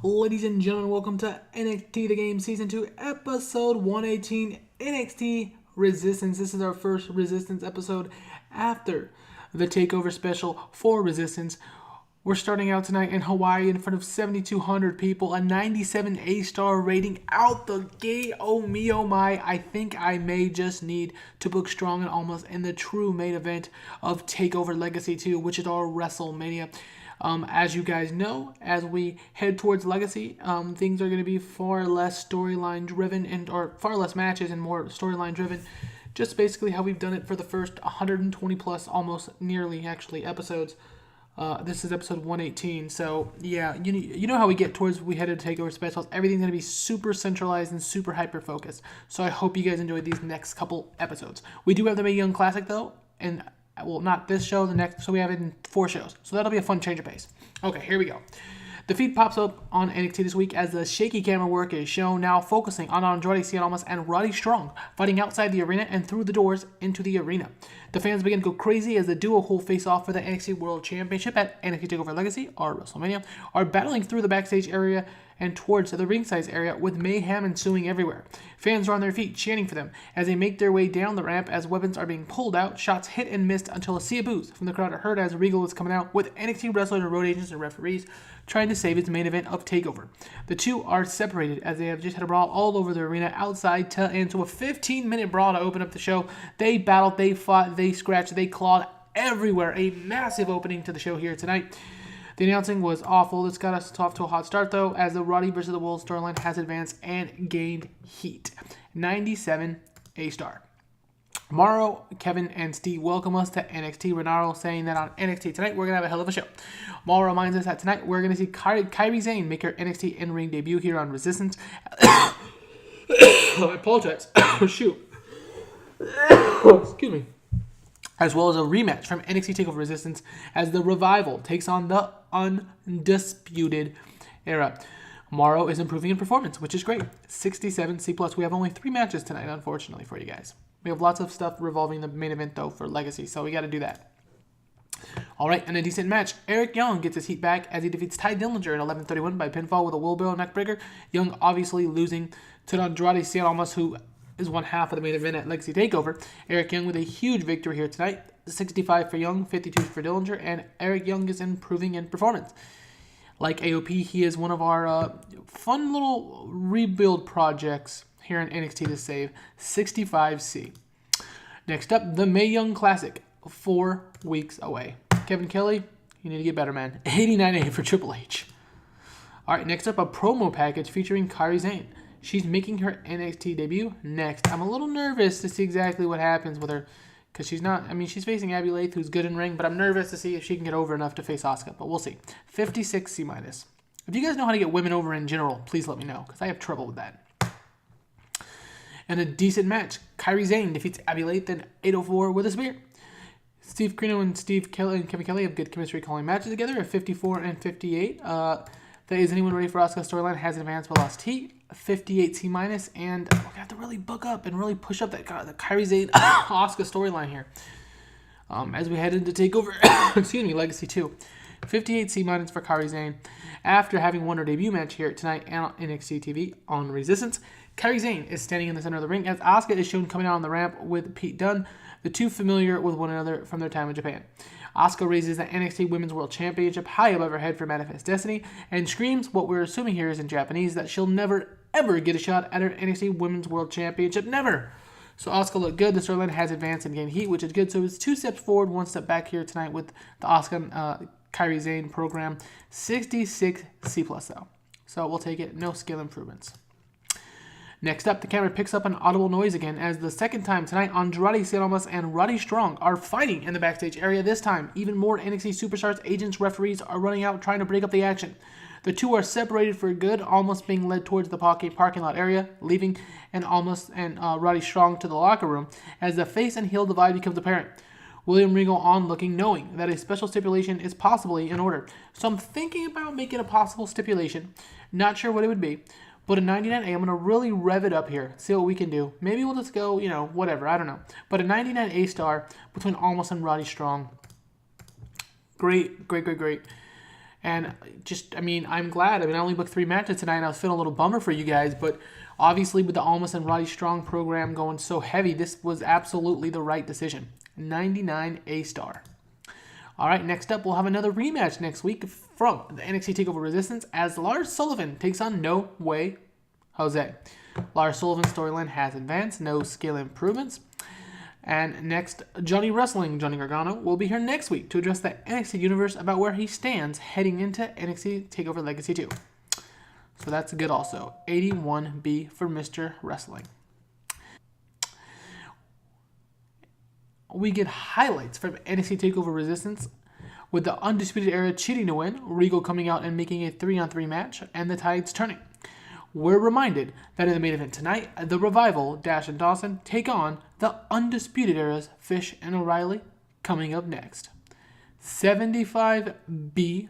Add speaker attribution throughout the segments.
Speaker 1: Ladies and gentlemen, welcome to NXT The Game Season 2, Episode 118, NXT Resistance. This is our first Resistance episode after the TakeOver special for Resistance. We're starting out tonight in Hawaii in front of 7,200 people, a 97 A-star rating out the gate. Oh me, oh my, I think I may just need to book Strong and Almost in the true main event of TakeOver Legacy 2, which is our WrestleMania. As you guys know, as we head towards Legacy, things are going to be far less storyline driven or far less matches and more storyline driven. Just basically how we've done it for the first 120 plus, almost nearly actually episodes. This is episode 118, so yeah, you know how we get towards we headed to TakeOver specials. Everything's going to be super centralized and super hyper focused. So I hope you guys enjoyed these next couple episodes. We do have the Mae Young Classic though, and well, not this show, the next, so we have it in 4 shows. So that'll be a fun change of pace. Okay, here we go. The feed pops up on NXT this week as the shaky camera work is shown, now focusing on Andrade Cien Almas and Roddy Strong fighting outside the arena and through the doors into the arena. The fans begin to go crazy as the duo who face off for the NXT World Championship at NXT TakeOver Legacy, or WrestleMania, are battling through the backstage area and towards the ringside area with mayhem ensuing everywhere. Fans are on their feet chanting for them as they make their way down the ramp as weapons are being pulled out, shots hit and missed until a sea of boos from the crowd are heard as Regal is coming out with NXT wrestlers and road agents and referees trying to save its main event of TakeOver. The two are separated as they have just had a brawl all over the arena outside to into a 15-minute brawl to open up the show. They battled, they fought, they scratched, they clawed everywhere. A massive opening to the show here tonight. The announcing was awful. This got us off to a hot start, though, as the Roddy vs. the Wolves storyline has advanced and gained heat. 97 A-star. Mauro, Kevin, and Steve welcome us to NXT. Renaro saying that on NXT tonight, we're going to have a hell of a show. Mauro reminds us that tonight, we're going to see Kairi Sane make her NXT in-ring debut here on Resistance. I apologize. Shoot. Excuse me. As well as a rematch from NXT TakeOver Resistance as the Revival takes on the Undisputed Era. Mauro is improving in performance, which is great. 67 C+. We have only 3 matches tonight, unfortunately, for you guys. We have lots of stuff revolving the main event, though, for Legacy, so we got to do that. All right, in a decent match, Eric Young gets his heat back as he defeats Ty Dillinger in 11:31 by pinfall with a wheelbarrow neckbreaker. Young obviously losing to Andrade Cien Almas, who is one half of the main event at Legacy TakeOver. Eric Young with a huge victory here tonight. 65 for Young, 52 for Dillinger, and Eric Young is improving in performance. Like AOP, he is one of our fun little rebuild projects here in NXT to save. 65C. Next up, the Mae Young Classic. 4 weeks away. Kevin Kelly, you need to get better, man. 89A for Triple H. All right, next up, a promo package featuring Kairi Sane. She's making her NXT debut next. I'm a little nervous to see exactly what happens with her because she's not, I mean, she's facing Abby Lath, who's good in ring, but I'm nervous to see if she can get over enough to face Asuka, but we'll see. 56 C-. If you guys know how to get women over in general, please let me know because I have trouble with that. And a decent match. Kairi Sane defeats Abby Lath in 804 with a spear. Steve Corino and Kevin Kelly have good chemistry calling matches together at 54 and 58. Is anyone ready for Asuka's storyline? Has advanced but lost heat. 58 C-, and we're gonna have to really book up and really push up the Kairi Sane Asuka storyline here. As we head into TakeOver, Legacy 2. 58 C- for Kairi Sane. After having won her debut match here tonight on NXT TV on Resistance, Kairi Sane is standing in the center of the ring as Asuka is shown coming out on the ramp with Pete Dunne, the two familiar with one another from their time in Japan. Asuka raises the NXT Women's World Championship high above her head for Manifest Destiny and screams what we're assuming here is in Japanese that she'll never ever get a shot at her NXT Women's World Championship. Never! So Asuka looked good. The storyline has advanced and gained heat, which is good. So it's 2 steps forward, 1 step back here tonight with the Asuka Kairi Sane program. 66 C+ though. So we'll take it. No skill improvements. Next up, the camera picks up an audible noise again as the second time tonight, Andrade Cien Almas and Roddy Strong are fighting in the backstage area. This time, even more NXT superstars, agents, referees are running out trying to break up the action. The two are separated for good, almost being led towards the parking lot area, leaving Roddy Strong to the locker room as the face and heel divide becomes apparent. William Regal on looking, knowing that a special stipulation is possibly in order. So I'm thinking about making a possible stipulation. Not sure what it would be. But a 99A, I'm going to really rev it up here. See what we can do. Maybe we'll just go, whatever. I don't know. But a 99A star between Almost and Roddy Strong. Great. And I'm glad. I only booked 3 matches tonight, and I was feeling a little bummer for you guys. But obviously, with the Almost and Roddy Strong program going so heavy, this was absolutely the right decision. 99A star. All right, next up, we'll have another rematch next week from the NXT TakeOver Resistance as Lars Sullivan takes on No Way Jose. Lars Sullivan's storyline has advanced, no skill improvements. And next, Johnny Wrestling, Johnny Gargano, will be here next week to address the NXT universe about where he stands heading into NXT TakeOver Legacy 2. So that's good also. 81B for Mr. Wrestling. We get highlights from NXT TakeOver Resistance with the Undisputed Era cheating to win, Regal coming out and making a 3-on-3 match, and the tides turning. We're reminded that in the main event tonight, the Revival, Dash and Dawson, take on the Undisputed Era's Fish and O'Reilly, coming up next. 75B-.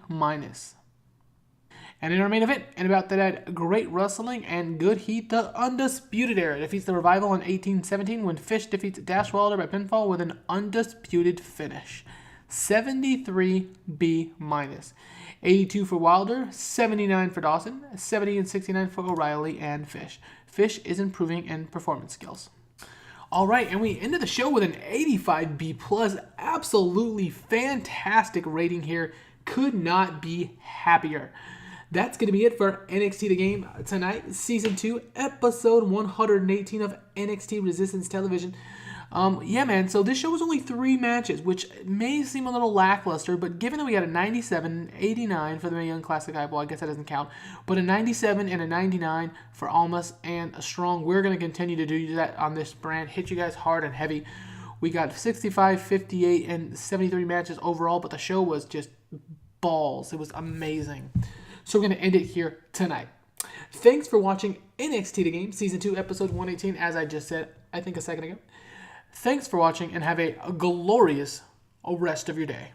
Speaker 1: And in our main event, and about that great wrestling and good heat, the Undisputed Era defeats the Revival in 1817 when Fish defeats Dash Wilder by pinfall with an undisputed finish. 73B-. 82 for Wilder, 79 for Dawson, 70 and 69 for O'Reilly and Fish. Fish is improving in performance skills. All right, and we ended the show with an 85B+. Absolutely fantastic rating here. Could not be happier. That's going to be it for NXT The Game tonight. Season 2, Episode 118 of NXT Resistance Television. So this show was only 3 matches, which may seem a little lackluster, but given that we had a 97, 89 for the Mae Young Classic Eyeball, I guess that doesn't count, but a 97 and a 99 for Almas and a Strong, we're going to continue to do that on this brand, hit you guys hard and heavy. We got 65, 58, and 73 matches overall, but the show was just balls. It was amazing. So we're going to end it here tonight. Thanks for watching NXT The Game, Season 2, Episode 118, as I just said, I think a second ago. Thanks for watching, and have a glorious rest of your day.